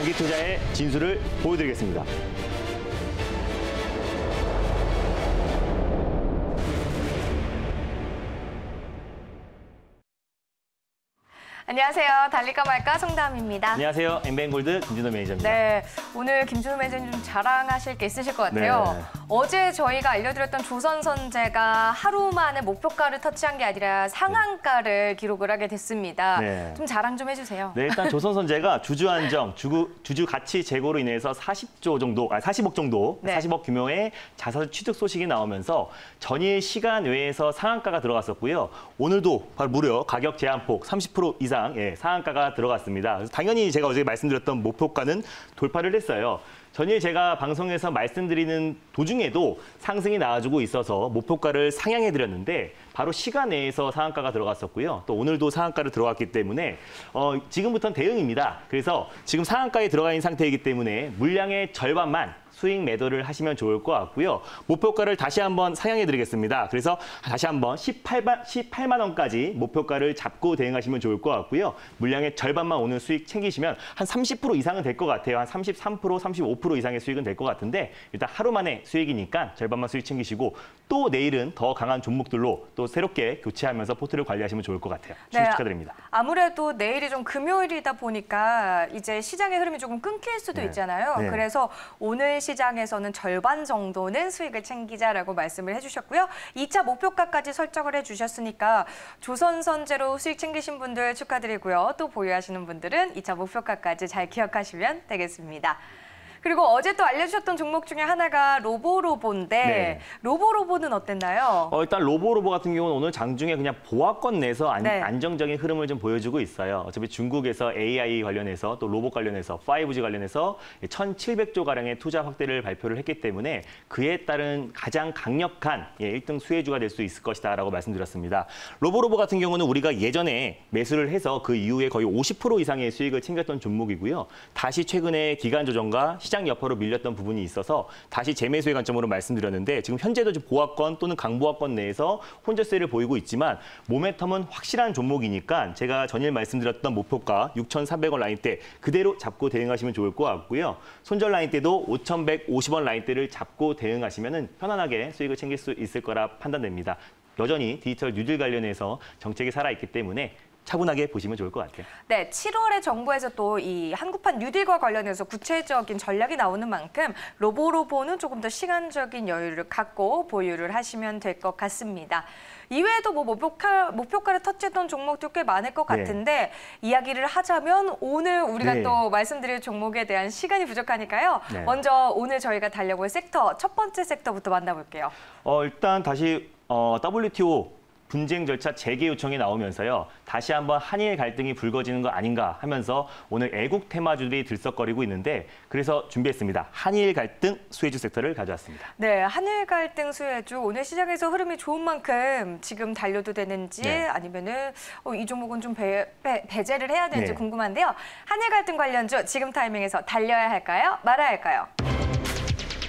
장기 투자의 진수를 보여드리겠습니다. 안녕하세요. 달릴까 말까 송다음입니다. 안녕하세요. 엠뱅골드 김준호 매니저입니다. 네, 오늘 김준호 매니저님 좀 자랑하실 게 있으실 것 같아요. 네. 어제 저희가 알려드렸던 조선선제가 하루 만에 목표가를 터치한 게 아니라 상한가를 기록을 하게 됐습니다. 네. 좀 자랑 좀 해주세요. 네, 일단 조선선제가 주주 안정, 주주 가치 제고로 인해서 40조 정도, 40억 정도, 네. 40억 규모의 자산 취득 소식이 나오면서 전일 시간 외에서 상한가가 들어갔었고요. 오늘도 바로 무려 가격 제한폭 30% 이상 상한가가 들어갔습니다. 그래서 당연히 제가 어제 말씀드렸던 목표가는 돌파를 했어요. 전일 제가 방송에서 말씀드리는 도중에도 상승이 나와주고 있어서 목표가를 상향해드렸는데 바로 시간 내에서 상한가가 들어갔었고요. 또 오늘도 상한가를 들어갔기 때문에 지금부터는 대응입니다. 그래서 지금 상한가에 들어가 있는 상태이기 때문에 물량의 절반만 수익 매도를 하시면 좋을 것 같고요. 목표가를 다시 한번 상향해드리겠습니다. 그래서 다시 한번 18만 원까지 목표가를 잡고 대응하시면 좋을 것 같고요. 물량의 절반만 오늘 수익 챙기시면 한 30% 이상은 될 것 같아요. 한 33%, 35% 이상의 수익은 될 것 같은데 일단 하루 만에 수익이니까 절반만 수익 챙기시고 또 내일은 더 강한 종목들로 또 새롭게 교체하면서 포트를 관리하시면 좋을 것 같아요. 네, 축하드립니다. 아무래도 내일이 좀 금요일이다 보니까 이제 시장의 흐름이 조금 끊길 수도 네. 있잖아요. 네. 그래서 오늘 시장에서는 절반 정도는 수익을 챙기자라고 말씀을 해주셨고요. 2차 목표가까지 설정을 해주셨으니까 조선선제로 수익 챙기신 분들 축하드리고요. 또 보유하시는 분들은 2차 목표가까지 잘 기억하시면 되겠습니다. 그리고 어제 또 알려주셨던 종목 중에 하나가 로보로보인데 네. 로보로보는 어땠나요? 일단 로보로보 같은 경우는 오늘 장중에 그냥 보합권 내서 네. 안정적인 흐름을 좀 보여주고 있어요. 어차피 중국에서 AI 관련해서 또 로봇 관련해서 5G 관련해서 1,700조 가량의 투자 확대를 발표를 했기 때문에 그에 따른 가장 강력한 1등 수혜주가 될 수 있을 것이다라고 말씀드렸습니다. 로보로보 같은 경우는 우리가 예전에 매수를 해서 그 이후에 거의 50% 이상의 수익을 챙겼던 종목이고요. 다시 최근에 기간 조정과 시장 여파로 밀렸던 부분이 있어서 다시 재매수의 관점으로 말씀드렸는데 지금 현재도 보합권 또는 강보합권 내에서 혼조세를 보이고 있지만 모멘텀은 확실한 종목이니까 제가 전일 말씀드렸던 목표가 6,300원 라인대 그대로 잡고 대응하시면 좋을 것 같고요. 손절 라인대도 5,150원 라인대를 잡고 대응하시면 편안하게 수익을 챙길 수 있을 거라 판단됩니다. 여전히 디지털 뉴딜 관련해서 정책이 살아있기 때문에 차분하게 보시면 좋을 것 같아요. 네, 7월에 정부에서 또 이 한국판 뉴딜과 관련해서 구체적인 전략이 나오는 만큼 로보로보는 조금 더 시간적인 여유를 갖고 보유를 하시면 될 것 같습니다. 이외에도 목표가를 터치했던 종목도 꽤 많을 것 같은데 이야기를 하자면 오늘 우리가 또 말씀드릴 종목에 대한 시간이 부족하니까요. 먼저 오늘 저희가 달려볼 섹터, 첫 번째 섹터부터 만나볼게요. 일단 다시 WTO 분쟁 절차 재개 요청이 나오면서요. 다시 한번 한일 갈등이 불거지는 거 아닌가 하면서 오늘 애국 테마주들이 들썩거리고 있는데 그래서 준비했습니다. 한일 갈등 수혜주 섹터를 가져왔습니다. 네, 한일 갈등 수혜주 오늘 시장에서 흐름이 좋은 만큼 지금 달려도 되는지 아니면은 이 종목은 좀 배제를 해야 되는지 궁금한데요. 한일 갈등 관련주 지금 타이밍에서 달려야 할까요? 말아야 할까요?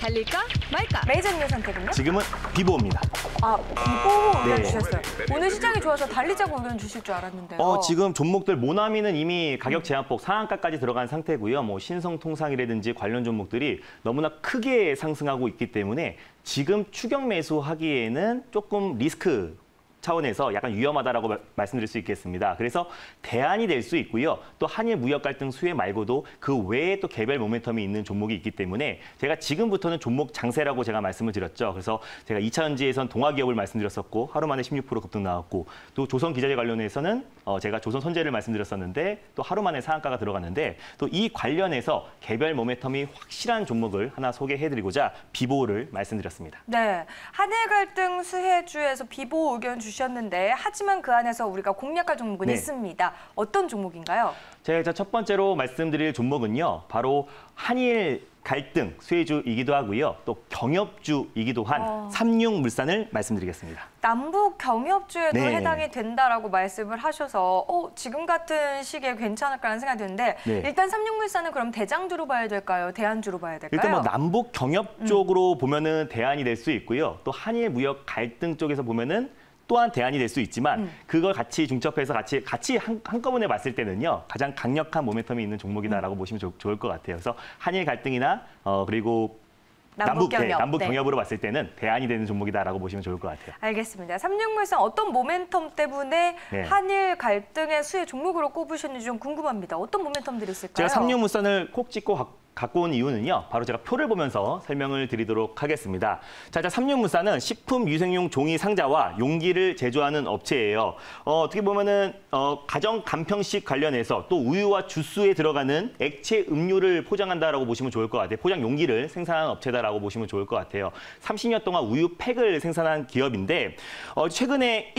달릴까 말까? 매니저님의 선택은요? 지금은 비보입니다. 비보 의견 주셨어요. 오늘 시장이 좋아서 달리자고 의견 주실 줄 알았는데요. 지금 종목들 모나미는 이미 가격 제한폭 상한가까지 들어간 상태고요. 신성통상이라든지 관련 종목들이 너무나 크게 상승하고 있기 때문에 지금 추격 매수하기에는 조금 리스크 차원에서 약간 위험하다라고 말씀드릴 수 있겠습니다. 그래서 대안이 될 수 있고요. 또 한일 무역 갈등 수혜 말고도 그 외에 또 개별 모멘텀이 있는 종목이 있기 때문에 제가 지금부터는 종목 장세라고 제가 말씀을 드렸죠. 그래서 제가 2차전지에선 동아기업을 말씀드렸었고 하루 만에 16% 급등 나왔고 또 조선기자재 관련해서는 제가 조선선제를 말씀드렸었는데 또 하루 만에 상한가가 들어갔는데 또 이 관련해서 개별 모멘텀이 확실한 종목을 하나 소개해드리고자 비보를 말씀드렸습니다. 네, 한일 갈등 수혜주에서 비보 의견 주셨는데 하지만 그 안에서 우리가 공략할 종목은 있습니다. 어떤 종목인가요? 제가 첫 번째로 말씀드릴 종목은요. 바로 한일 갈등 수혜주이기도 하고요. 또 경협주이기도 한 삼육물산을 말씀드리겠습니다. 남북 경협주에도 해당이 된다라고 말씀을 하셔서 지금 같은 시기에 괜찮을까라는 생각이 드는데 일단 삼육물산은 그럼 대장주로 봐야 될까요? 대안주로 봐야 될까요? 일단 남북 경협 쪽으로 보면은 대안이 될 수 있고요. 또 한일 무역 갈등 쪽에서 보면은 또한 대안이 될 수 있지만 그걸 같이 중첩해서 같이 한꺼번에 봤을 때는요. 가장 강력한 모멘텀이 있는 종목이다라고 보시면 좋을 것 같아요. 그래서 한일 갈등이나 그리고 남북 경협으로 봤을 때는 대안이 되는 종목이다라고 보시면 좋을 것 같아요. 알겠습니다. 삼육물산 어떤 모멘텀 때문에 네. 한일 갈등의 수혜 종목으로 꼽으셨는지 좀 궁금합니다. 어떤 모멘텀들이 있을까요? 제가 삼육물산을 콕 찍고 갖고 온 이유는요. 바로 제가 표를 보면서 설명을 드리도록 하겠습니다. 자, 삼육물산은 식품 위생용 종이 상자와 용기를 제조하는 업체예요. 어떻게 보면은 가정 간편식 관련해서 또 우유와 주스에 들어가는 액체 음료를 포장한다라고 보시면 좋을 것 같아요. 포장 용기를 생산하는 업체다라고 보시면 좋을 것 같아요. 30년 동안 우유 팩을 생산한 기업인데 최근에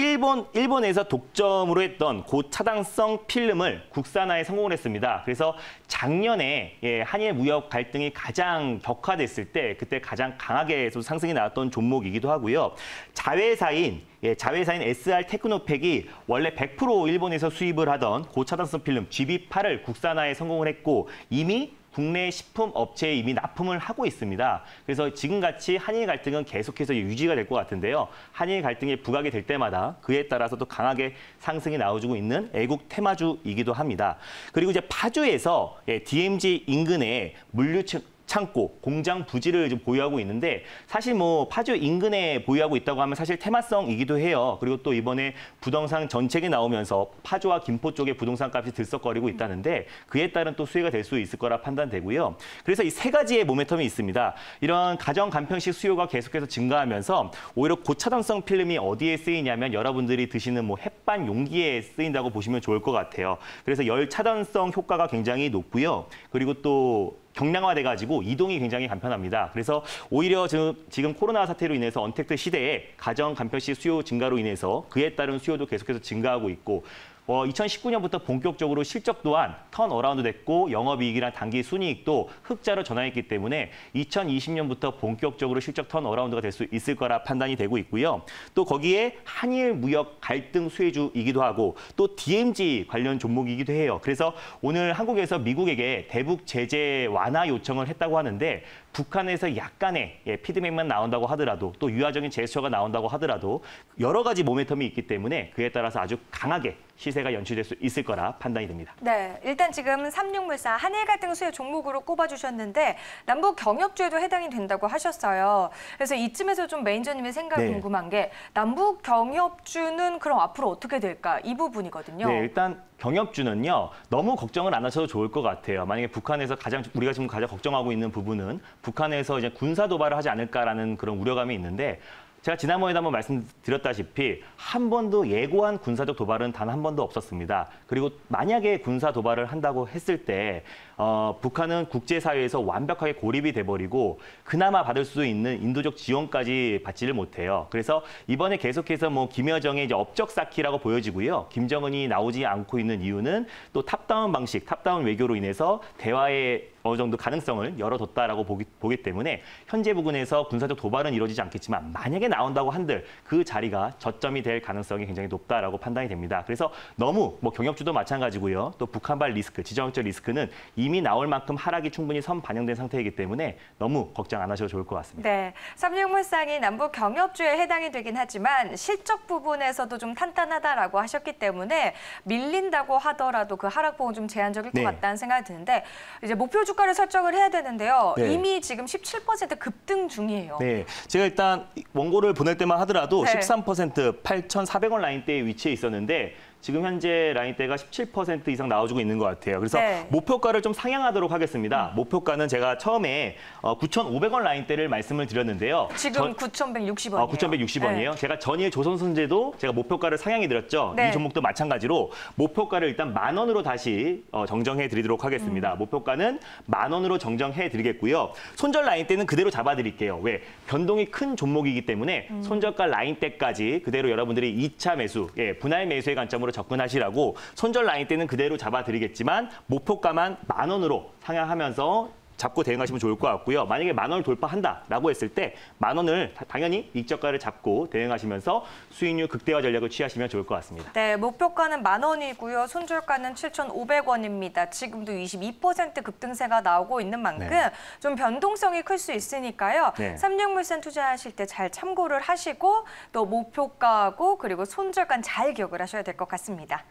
일본에서 독점으로 했던 고차단성 필름을 국산화에 성공을 했습니다. 그래서 작년에 한일 무역 갈등이 가장 격화됐을 때 그때 가장 강하게 상승이 나왔던 종목이기도 하고요. 자회사인 SR 테크노팩이 원래 100% 일본에서 수입을 하던 고차단성 필름 GB8을 국산화에 성공을 했고 이미 국내 식품 업체에 이미 납품을 하고 있습니다. 그래서 지금같이 한일 갈등은 계속해서 유지가 될 것 같은데요. 한일 갈등이 부각이 될 때마다 그에 따라서 또 강하게 상승이 나와주고 있는 애국 테마주이기도 합니다. 그리고 이제 파주에서 DMZ 인근에 물류 창고, 공장 부지를 좀 보유하고 있는데 사실 뭐 파주 인근에 보유하고 있다고 하면 사실 테마성이기도 해요. 그리고 또 이번에 부동산 정책이 나오면서 파주와 김포 쪽에 부동산 값이 들썩거리고 있다는데 그에 따른 또 수혜가 될 수 있을 거라 판단되고요. 그래서 이 세 가지의 모멘텀이 있습니다. 이런 가정 간편식 수요가 계속해서 증가하면서 오히려 고차단성 필름이 어디에 쓰이냐면 여러분들이 드시는 뭐 햇반 용기에 쓰인다고 보시면 좋을 것 같아요. 그래서 열 차단성 효과가 굉장히 높고요. 그리고 또 경량화돼가지고 이동이 굉장히 간편합니다. 그래서 오히려 지금 코로나 사태로 인해서 언택트 시대에 가정 간편식 수요 증가로 인해서 그에 따른 수요도 계속해서 증가하고 있고 2019년부터 본격적으로 실적 또한 턴어라운드 됐고 영업이익이랑 단기 순이익도 흑자로 전환했기 때문에 2020년부터 본격적으로 실적 턴어라운드가 될 수 있을 거라 판단이 되고 있고요. 또 거기에 한일 무역 갈등 수혜주이기도 하고 또 DMZ 관련 종목이기도 해요. 그래서 오늘 한국에서 미국에게 대북 제재 완화 요청을 했다고 하는데 북한에서 약간의 피드백만 나온다고 하더라도 또 유화적인 제스처가 나온다고 하더라도 여러 가지 모멘텀이 있기 때문에 그에 따라서 아주 강하게 시세가 연출될 수 있을 거라 판단이 됩니다. 네, 일단 지금 삼육물산 한일 갈등 수혜 종목으로 꼽아주셨는데 남북 경협주에도 해당이 된다고 하셨어요. 그래서 이쯤에서 좀 매니저님의 생각 궁금한 게 남북 경협주는 그럼 앞으로 어떻게 될까? 이 부분이거든요. 네, 일단 경협주는요. 너무 걱정을 안 하셔도 좋을 것 같아요. 만약에 북한에서 우리가 지금 가장 걱정하고 있는 부분은 북한에서 이제 군사 도발을 하지 않을까라는 그런 우려감이 있는데 제가 지난번에도 한번 말씀드렸다시피 한 번도 예고한 군사적 도발은 단 한 번도 없었습니다. 그리고 만약에 군사 도발을 한다고 했을 때 북한은 국제사회에서 완벽하게 고립이 돼버리고 그나마 받을 수 있는 인도적 지원까지 받지를 못해요. 그래서 이번에 계속해서 뭐 김여정의 이제 업적 쌓기라고 보여지고요. 김정은이 나오지 않고 있는 이유는 또 탑다운 방식, 탑다운 외교로 인해서 대화의 어느 정도 가능성을 열어뒀다라고 보기 때문에 현재 부근에서 군사적 도발은 이루어지지 않겠지만 만약에 나온다고 한들 그 자리가 저점이 될 가능성이 굉장히 높다라고 판단이 됩니다. 그래서 너무 뭐 경협주도 마찬가지고요. 또 북한발 리스크, 지정학적 리스크는 이미 나올 만큼 하락이 충분히 반영된 상태이기 때문에 너무 걱정 안 하셔도 좋을 것 같습니다. 네, 삼육물산이 남북 경협주에 해당이 되긴 하지만 실적 부분에서도 좀 탄탄하다라고 하셨기 때문에 밀린다고 하더라도 그 하락폭은 좀 제한적일 것 같다는 생각이 드는데 이제 목표 주가를 설정을 해야 되는데요. 이미 지금 17% 급등 중이에요. 네, 제가 일단 원고를 보낼 때만 하더라도 13% 8,400원 라인대에 위치해 있었는데 지금 현재 라인대가 17% 이상 나와주고 있는 것 같아요. 그래서 목표가를 좀 상향하도록 하겠습니다. 목표가는 제가 처음에 9,500원 라인대를 말씀을 드렸는데요. 지금 9,160원이에요. 9,160원이에요. 제가 전일 조선순제도 제가 목표가를 상향해 드렸죠. 이 종목도 마찬가지로 목표가를 일단 10,000원으로 다시 정정해 드리도록 하겠습니다. 목표가는 10,000원으로 정정해 드리겠고요. 손절 라인대는 그대로 잡아 드릴게요. 왜? 변동이 큰 종목이기 때문에 손절가 라인대까지 그대로 여러분들이 2차 매수, 분할 매수의 관점으로 접근하시라고 손절 라인대는 그대로 잡아드리겠지만 목표가만 10,000원으로 상향하면서 잡고 대응하시면 좋을 것 같고요. 만약에 10,000원을 돌파한다라고 했을 때 10,000원을 당연히 익저가를 잡고 대응하시면서 수익률 극대화 전략을 취하시면 좋을 것 같습니다. 네, 목표가는 10,000원이고요. 손절가는 7,500원입니다. 지금도 22% 급등세가 나오고 있는 만큼 좀 변동성이 클 수 있으니까요. 삼육물산 투자하실 때 잘 참고를 하시고 또 목표가하고 그리고 손절가 잘 기억을 하셔야 될 것 같습니다.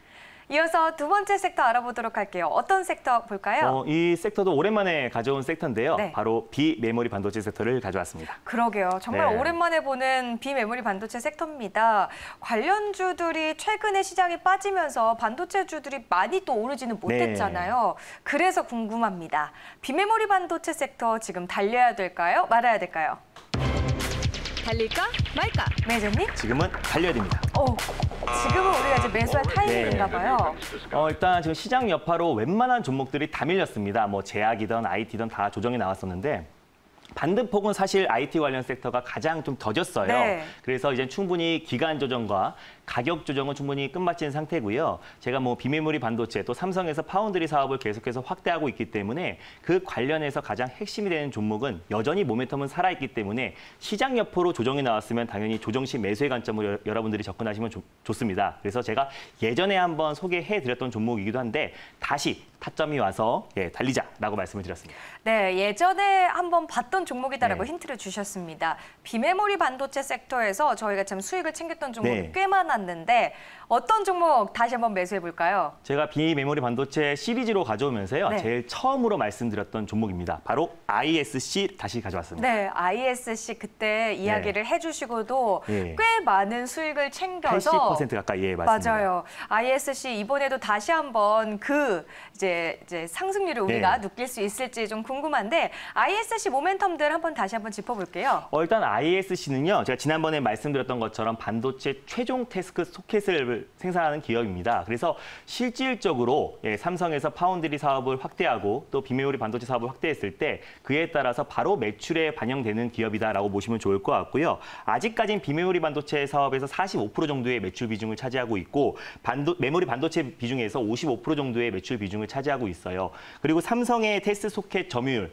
이어서 두 번째 섹터 알아보도록 할게요. 어떤 섹터 볼까요? 이 섹터도 오랜만에 가져온 섹터인데요. 바로 비메모리 반도체 섹터를 가져왔습니다. 그러게요. 정말 오랜만에 보는 비메모리 반도체 섹터입니다. 관련주들이 최근에 시장이 빠지면서 반도체주들이 많이 또 오르지는 못했잖아요. 그래서 궁금합니다. 비메모리 반도체 섹터 지금 달려야 될까요? 말아야 될까요? 달릴까 말까? 매니저님? 지금은 달려야 됩니다. 지금은 우리가 이제 매수할 타이밍인가 봐요. 일단 지금 시장 여파로 웬만한 종목들이 다 밀렸습니다. 뭐 제약이든 IT든 다 조정이 나왔었는데 반등폭은 사실 IT 관련 섹터가 가장 좀 더졌어요. 그래서 이제 충분히 기간 조정과 가격 조정은 충분히 끝마친 상태고요. 제가 뭐 비메모리 반도체 또 삼성에서 파운드리 사업을 계속해서 확대하고 있기 때문에 그 관련해서 가장 핵심이 되는 종목은 여전히 모멘텀은 살아있기 때문에 시장 여파로 조정이 나왔으면 당연히 조정 시 매수의 관점으로 여러분들이 접근하시면 좋습니다. 그래서 제가 예전에 한번 소개해드렸던 종목이기도 한데 다시 타점이 와서 달리자라고 말씀을 드렸습니다. 네, 예전에 한번 봤던 종목이다라고 힌트를 주셨습니다. 비메모리 반도체 섹터에서 저희가 참 수익을 챙겼던 종목이 꽤 많았는데 어떤 종목 다시 한번 매수해 볼까요? 제가 비메모리 반도체 시리즈로 가져오면서요. 제일 처음으로 말씀드렸던 종목입니다. 바로 ISC 다시 가져왔습니다. 네, ISC 그때 이야기를 해주시고도 꽤 많은 수익을 챙겨서 80% 가까이 맞습니다. 맞아요. ISC 이번에도 다시 한번 그 이제 상승률을 우리가 느낄 수 있을지 좀 궁금한데 ISC 모멘텀들 다시 한번 짚어볼게요. 일단 ISC는요. 제가 지난번에 말씀드렸던 것처럼 반도체 최종 테스트 소켓을 생산하는 기업입니다. 그래서 실질적으로 삼성에서 파운드리 사업을 확대하고 또 비메모리 반도체 사업을 확대했을 때 그에 따라서 바로 매출에 반영되는 기업이다라고 보시면 좋을 것 같고요. 아직까지는 비메모리 반도체 사업에서 45% 정도의 매출 비중을 차지하고 있고 메모리 반도체 비중에서 55% 정도의 매출 비중을 차지하고 있어요. 그리고 삼성의 테스트 소켓 점유율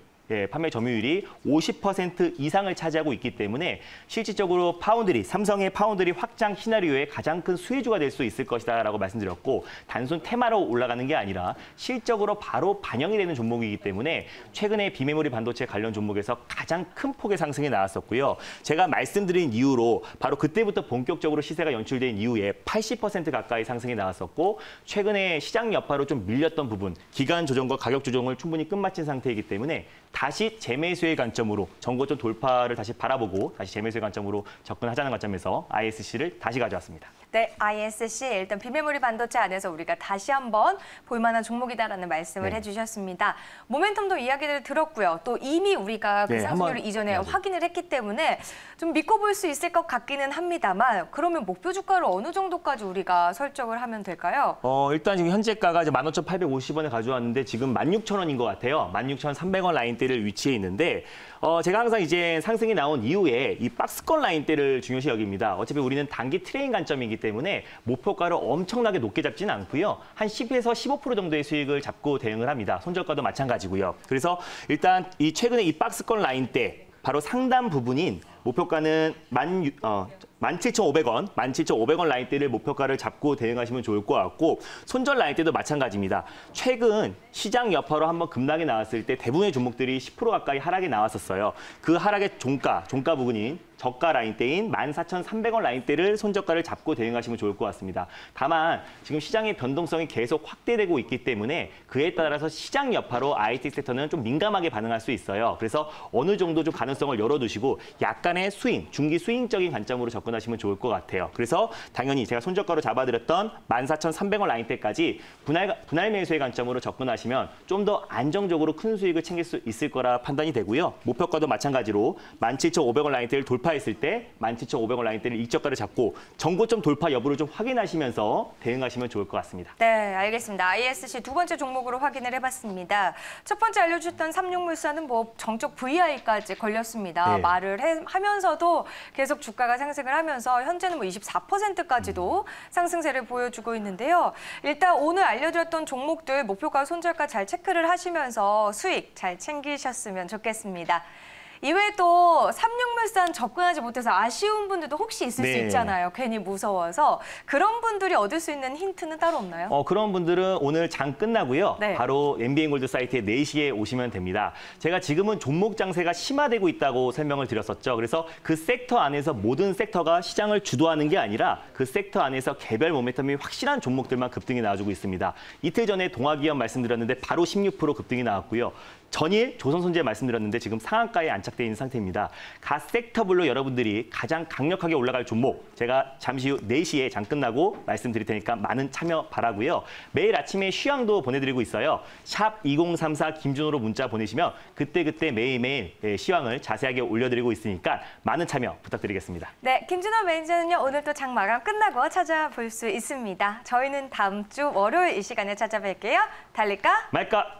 판매 점유율이 50% 이상을 차지하고 있기 때문에 실질적으로 삼성의 파운드리 확장 시나리오의 가장 큰 수혜주가 될 수 있을 것이다라고 말씀드렸고 단순 테마로 올라가는 게 아니라 실적으로 바로 반영이 되는 종목이기 때문에 최근에 비메모리 반도체 관련 종목에서 가장 큰 폭의 상승이 나왔었고요. 제가 말씀드린 이후로 바로 그때부터 본격적으로 시세가 연출된 이후에 80% 가까이 상승이 나왔었고 최근에 시장 여파로 좀 밀렸던 부분, 기간 조정과 가격 조정을 충분히 끝마친 상태이기 때문에 다시 재매수의 관점으로 정고점 돌파를 다시 바라보고 다시 재매수의 관점으로 접근하자는 관점에서 ISC를 다시 가져왔습니다. 네, ISC 일단 비메모리 반도체 안에서 우리가 다시 한번 볼만한 종목이다라는 말씀을 해주셨습니다. 모멘텀도 이야기를 들었고요. 또 이미 우리가 그 상승률을 이전에 확인을 했기 때문에 좀 믿고 볼 수 있을 것 같기는 합니다만 그러면 목표 주가를 어느 정도까지 우리가 설정을 하면 될까요? 일단 지금 현재가가 15,850원에 가져왔는데 지금 16,000원인 것 같아요. 16,300원 라인대를 위치해 있는데 제가 항상 이제 상승이 나온 이후에 이 박스권 라인대를 중요시 여깁니다. 어차피 우리는 단기 트레이딩 관점이기 때문에 목표가를 엄청나게 높게 잡지는 않고요. 한 10에서 15% 정도의 수익을 잡고 대응을 합니다. 손절가도 마찬가지고요. 그래서 일단 이 최근에 이 박스권 라인대 바로 상단 부분인 목표가는 17,500원, 17,500원 라인대를 목표가를 잡고 대응하시면 좋을 것 같고 손절 라인대도 마찬가지입니다. 최근 시장 여파로 한번 급락이 나왔을 때 대부분의 종목들이 10% 가까이 하락이 나왔었어요. 그 하락의 종가 부분인 저가 라인대인 14,300원 라인대를 손저가를 잡고 대응하시면 좋을 것 같습니다. 다만 지금 시장의 변동성이 계속 확대되고 있기 때문에 그에 따라서 시장 여파로 IT 섹터는 좀 민감하게 반응할 수 있어요. 그래서 어느 정도 좀 가능성을 열어두시고 약간의 스윙, 중기 스윙적인 관점으로 접근하시면 좋을 것 같아요. 그래서 당연히 제가 손저가로 잡아드렸던 14,300원 라인대까지 분할 매수의 관점으로 접근하시면 좀 더 안정적으로 큰 수익을 챙길 수 있을 거라 판단이 되고요. 목표가도 마찬가지로 17,500원 라인대를 돌파했을 때 17,500원 라인대를 익저가를 잡고 정고점 돌파 여부를 좀 확인하시면서 대응하시면 좋을 것 같습니다. 네, 알겠습니다. ISC 두 번째 종목으로 확인을 해봤습니다. 첫 번째 알려주셨던 삼육물산은 정적 VI까지 걸렸습니다. 말을 하면서도 계속 주가가 상승을 하면서 현재는 뭐 24%까지도 상승세를 보여주고 있는데요. 일단 오늘 알려드렸던 종목들 목표가 손절가 잘 체크를 하시면서 수익 잘 챙기셨으면 좋겠습니다. 이외에도 삼육물산 접근하지 못해서 아쉬운 분들도 혹시 있을 수 있잖아요. 괜히 무서워서. 그런 분들이 얻을 수 있는 힌트는 따로 없나요? 그런 분들은 오늘 장 끝나고요. 네. 바로 바로 MBN골드 사이트에 4시에 오시면 됩니다. 제가 지금은 종목 장세가 심화되고 있다고 설명을 드렸었죠. 그래서 그 섹터 안에서 모든 섹터가 시장을 주도하는 게 아니라 그 섹터 안에서 개별 모멘텀이 확실한 종목들만 급등이 나와주고 있습니다. 이틀 전에 동아기업 말씀드렸는데 바로 16% 급등이 나왔고요. 전일 조선손제 말씀드렸는데 지금 상한가에 안착되어 있는 상태입니다. 각 섹터별로 여러분들이 가장 강력하게 올라갈 종목 제가 잠시 후 4시에 장 끝나고 말씀드릴 테니까 많은 참여 바라고요. 매일 아침에 쉬황도 보내드리고 있어요. 샵 2034 김준호로 문자 보내시면 그때그때 매일매일 시황을 자세하게 올려드리고 있으니까 많은 참여 부탁드리겠습니다. 네, 김준호 매니저는요. 오늘 또 장 마감 끝나고 찾아볼 수 있습니다. 저희는 다음 주 월요일 이 시간에 찾아뵐게요. 달릴까? 말까?